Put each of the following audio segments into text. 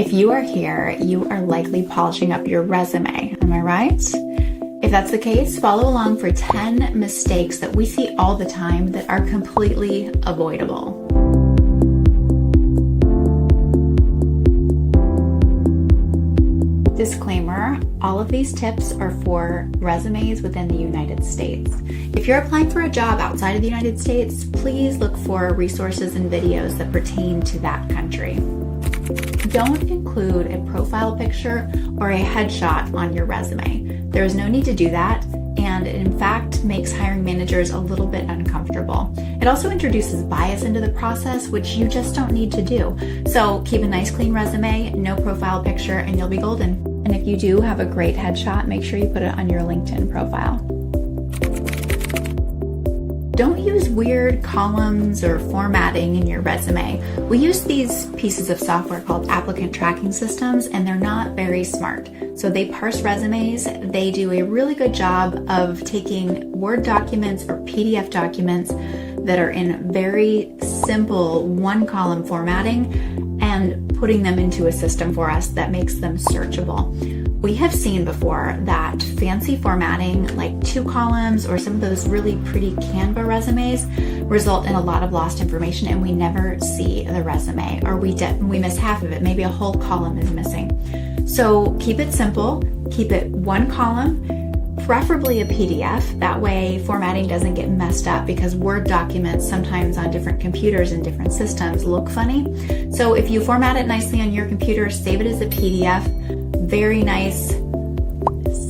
If you are here, you are likely polishing up your resume. Am I right? If that's the case, follow along for 10 mistakes that we see all the time that are completely avoidable. Disclaimer, all of these tips are for resumes within the United States. If you're applying for a job outside of the United States, please look for resources and videos that pertain to that country. Don't include a profile picture or a headshot on your resume. There is no need to do that, and it in fact makes hiring managers a little bit uncomfortable. It also introduces bias into the process, which you just don't need to do. So keep a nice clean resume, no profile picture, and you'll be golden. And if you do have a great headshot, make sure you put it on your LinkedIn profile. Don't use weird columns or formatting in your resume. We use these pieces of software called applicant tracking systems, and they're not very smart. So they parse resumes. They do a really good job of taking Word documents or PDF documents that are in very simple one-column formatting and putting them into a system for us that makes them searchable. We have seen before that fancy formatting, like 2 columns or some of those really pretty Canva resumes, result in a lot of lost information, and we never see the resume, or we miss half of it. Maybe a whole column is missing. So keep it simple, keep it one column, preferably a PDF. That way formatting doesn't get messed up, because Word documents sometimes on different computers and different systems look funny. So if you format it nicely on your computer, save it as a PDF, very nice,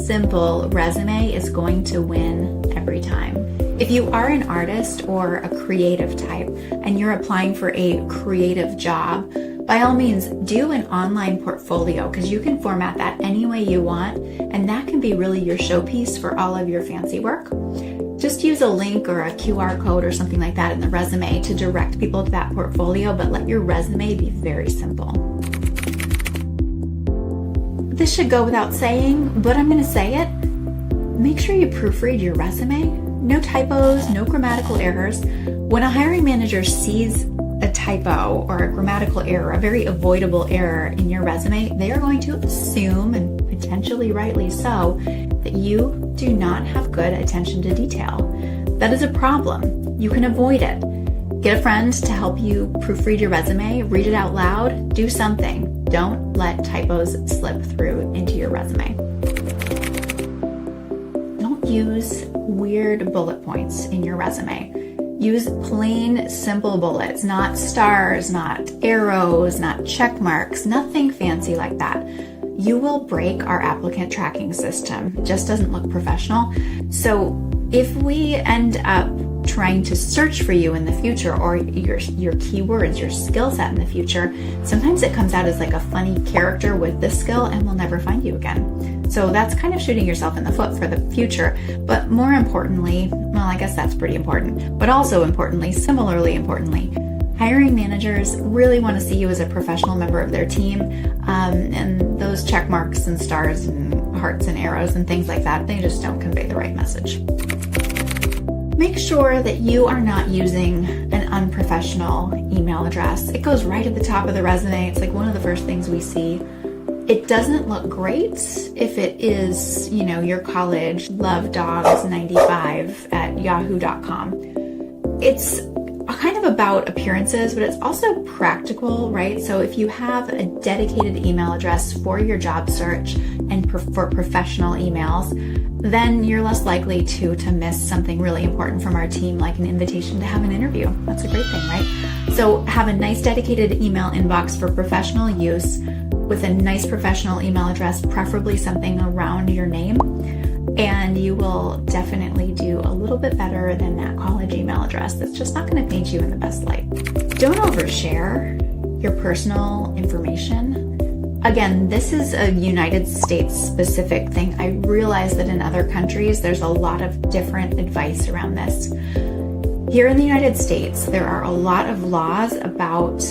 simple resume is going to win every time. If you are an artist or a creative type and you're applying for a creative job, by all means, do an online portfolio, because you can format that any way you want, and that can be really your showpiece for all of your fancy work. Just use a link or a QR code or something like that in the resume to direct people to that portfolio, but let your resume be very simple. This should go without saying, but I'm going to say it. Make sure you proofread your resume. No typos, no grammatical errors. When a hiring manager sees a typo or a grammatical error, a very avoidable error in your resume, they are going to assume, and potentially rightly so, that you do not have good attention to detail. That is a problem. You can avoid it. Get a friend to help you proofread your resume, read it out loud, do something. Don't let typos slip through into your resume. Don't use weird bullet points in your resume. Use plain, simple bullets, not stars, not arrows, not check marks, nothing fancy like that. You will break our applicant tracking system. It just doesn't look professional. So if we end up trying to search for you in the future, or your keywords, your skill set in the future, sometimes it comes out as like a funny character with this skill, and we'll never find you again. So that's kind of shooting yourself in the foot for the future. But more importantly, well, I guess that's pretty important, but also importantly, similarly importantly, hiring managers really want to see you as a professional member of their team, and those check marks and stars and hearts and arrows and things like that, they just don't convey the right message. Make sure that you are not using an unprofessional email address. It goes right at the top of the resume. It's like one of the first things we see. It doesn't look great if it is, your college lovedogs95@yahoo.com. It's kind of about appearances, but it's also practical, right? So if you have a dedicated email address for your job search and for professional emails, then you're less likely to miss something really important from our team, like an invitation to have an interview. That's a great thing, right? So have a nice dedicated email inbox for professional use with a nice professional email address, preferably something around your name, and you will definitely do a little bit better than that college email address that's just not going to paint you in the best light. Don't overshare your personal information. Again, this is a United States specific thing. I realize that in other countries, there's a lot of different advice around this. Here in the United States, there are a lot of laws about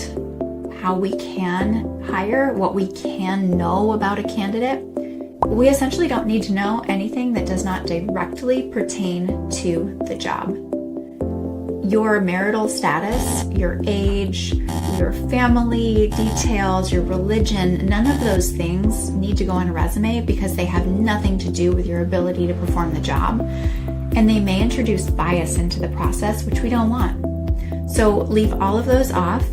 how we can hire, what we can know about a candidate. We essentially don't need to know anything that does not directly pertain to the job. your marital status, your age, your family details, your religion, none of those things need to go on a resume because they have nothing to do with your ability to perform the job. And they may introduce bias into the process, which we don't want. So leave all of those off.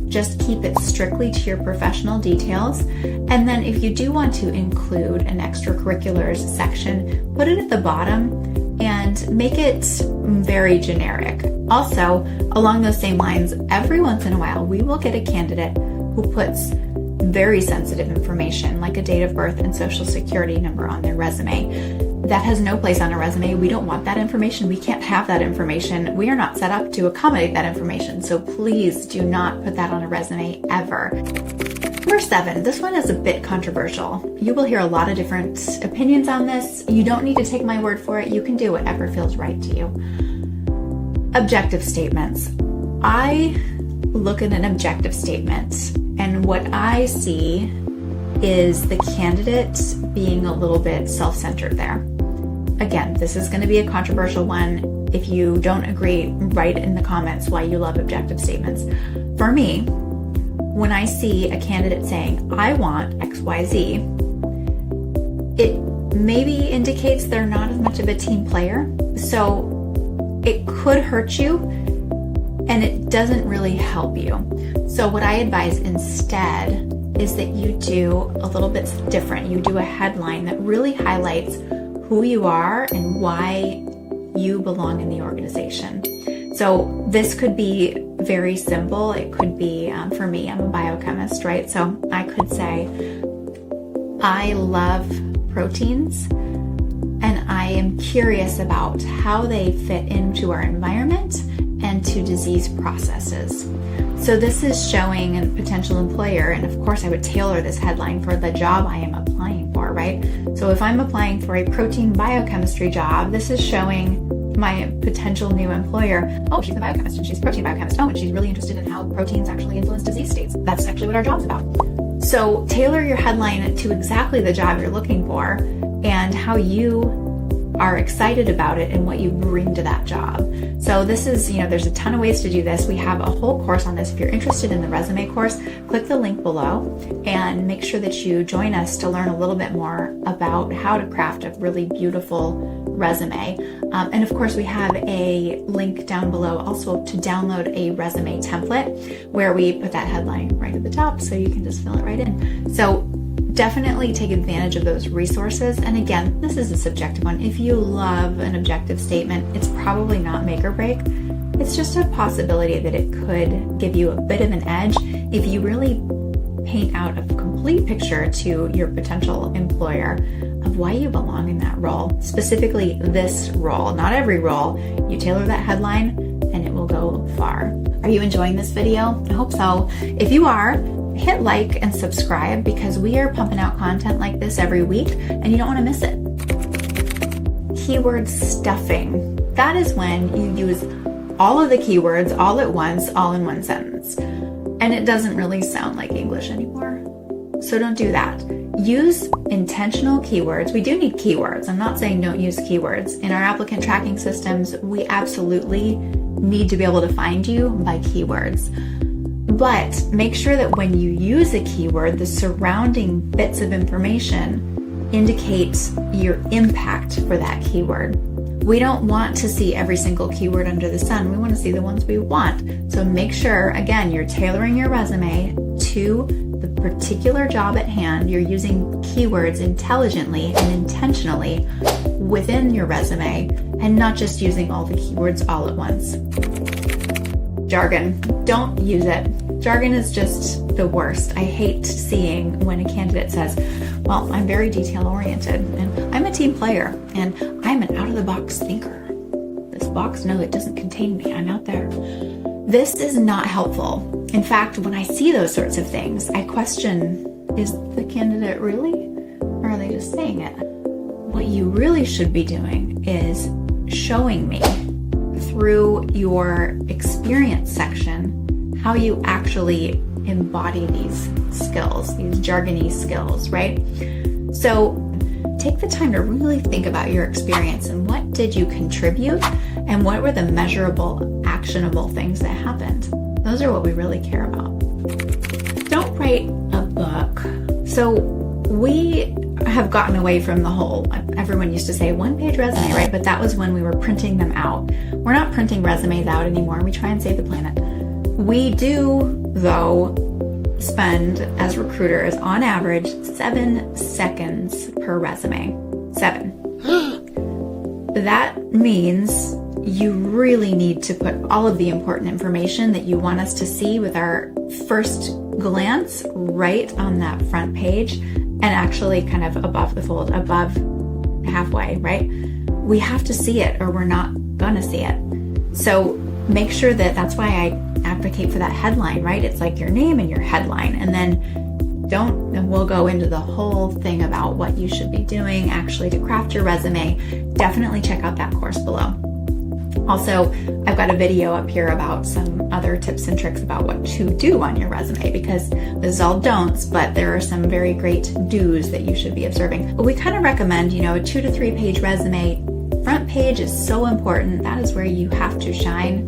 Just keep it strictly to your professional details. And then if you do want to include an extracurriculars section, put it at the bottom and make it very generic. Also, along those same lines, every once in a while, we will get a candidate who puts very sensitive information like a date of birth and social security number on their resume. That has no place on a resume. We don't want that information. We can't have that information. We are not set up to accommodate that information. So please do not put that on a resume ever. Number 7, this one is a bit controversial. You will hear a lot of different opinions on this. You don't need to take my word for it. You can do whatever feels right to you. Objective statements. I look at an objective statement, and what I see is the candidate being a little bit self-centered there. Again, this is going to be a controversial one. If you don't agree, write in the comments why you love objective statements. For me, when I see a candidate saying, I want XYZ, it maybe indicates they're not as much of a team player. So it could hurt you and it doesn't really help you. So what I advise instead is that you do a little bit different. You do a headline that really highlights who you are and why you belong in the organization. So this could be very simple. It could be, for me, I'm a biochemist, right? So I could say, I love proteins and I am curious about how they fit into our environment and to disease processes. So this is showing a potential employer, and of course I would tailor this headline for the job I am applying for, right? So if I'm applying for a protein biochemistry job, this is showing my potential new employer, oh, she's a biochemist and she's a protein biochemist. Oh, and she's really interested in how proteins actually influence disease states. That's actually what our job's about. So tailor your headline to exactly the job you're looking for and how you are excited about it and what you bring to that job. So this is, there's a ton of ways to do this. We have a whole course on this. If you're interested in the resume course, click the link below and make sure that you join us to learn a little bit more about how to craft a really beautiful resume. And of course, we have a link down below also to download a resume template where we put that headline right at the top so you can just fill it right in. So definitely take advantage of those resources. And again, this is a subjective one. If you love an objective statement, it's probably not make or break. It's just a possibility that it could give you a bit of an edge if you really paint out a complete picture to your potential employer of why you belong in that role, specifically this role, not every role. You tailor that headline and it will go far. Are you enjoying this video? I hope so. If you are, hit like and subscribe because we are pumping out content like this every week and you don't want to miss it. Keyword stuffing. That is when you use all of the keywords all at once, all in one sentence. And it doesn't really sound like English anymore. So don't do that. Use intentional keywords. We do need keywords. I'm not saying don't use keywords. In our applicant tracking systems, we absolutely need to be able to find you by keywords. But make sure that when you use a keyword, the surrounding bits of information indicates your impact for that keyword. We don't want to see every single keyword under the sun. We want to see the ones we want. So make sure, again, you're tailoring your resume to the particular job at hand. You're using keywords intelligently and intentionally within your resume and not just using all the keywords all at once. Jargon. Don't use it. Jargon is just the worst. I hate seeing when a candidate says, well, I'm very detail oriented and I'm a team player and I'm an out-of-the-box thinker. This box, no, it doesn't contain me. I'm out there. This is not helpful. In fact, when I see those sorts of things, I question, is the candidate really? Or are they just saying it? What you really should be doing is showing me through your experience section how you actually embody these skills, these jargony skills, right? So take the time to really think about your experience and what did you contribute and what were the measurable actions actionable things that happened. Those are what we really care about. Don't write a book. So we have gotten away from the whole, everyone used to say 1-page resume, right? But that was when we were printing them out. We're not printing resumes out anymore. We try and save the planet. We do, though, spend as recruiters on average 7 seconds per resume. 7. That means you really need to put all of the important information that you want us to see with our first glance right on that front page, and actually kind of above the fold, above halfway, right? We have to see it or we're not gonna see it. So make sure that's why I advocate for that headline, right? It's like your name and your headline, and then we'll go into the whole thing about what you should be doing actually to craft your resume. Definitely check out that course below. Also, I've got a video up here about some other tips and tricks about what to do on your resume, because this is all don'ts, but there are some very great do's that you should be observing. But we kind of recommend, a 2 to 3 page resume. Front page is so important. That is where you have to shine.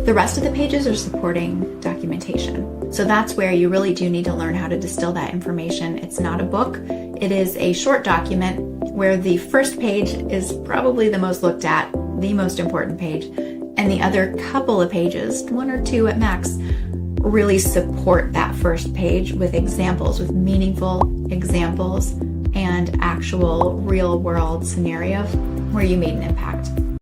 The rest of the pages are supporting documentation. So that's where you really do need to learn how to distill that information. It's not a book. It is a short document where the first page is probably the most looked at, the most important page, and the other couple of pages, 1 or 2 at max, really support that first page with examples, with meaningful examples and actual real world scenarios where you made an impact.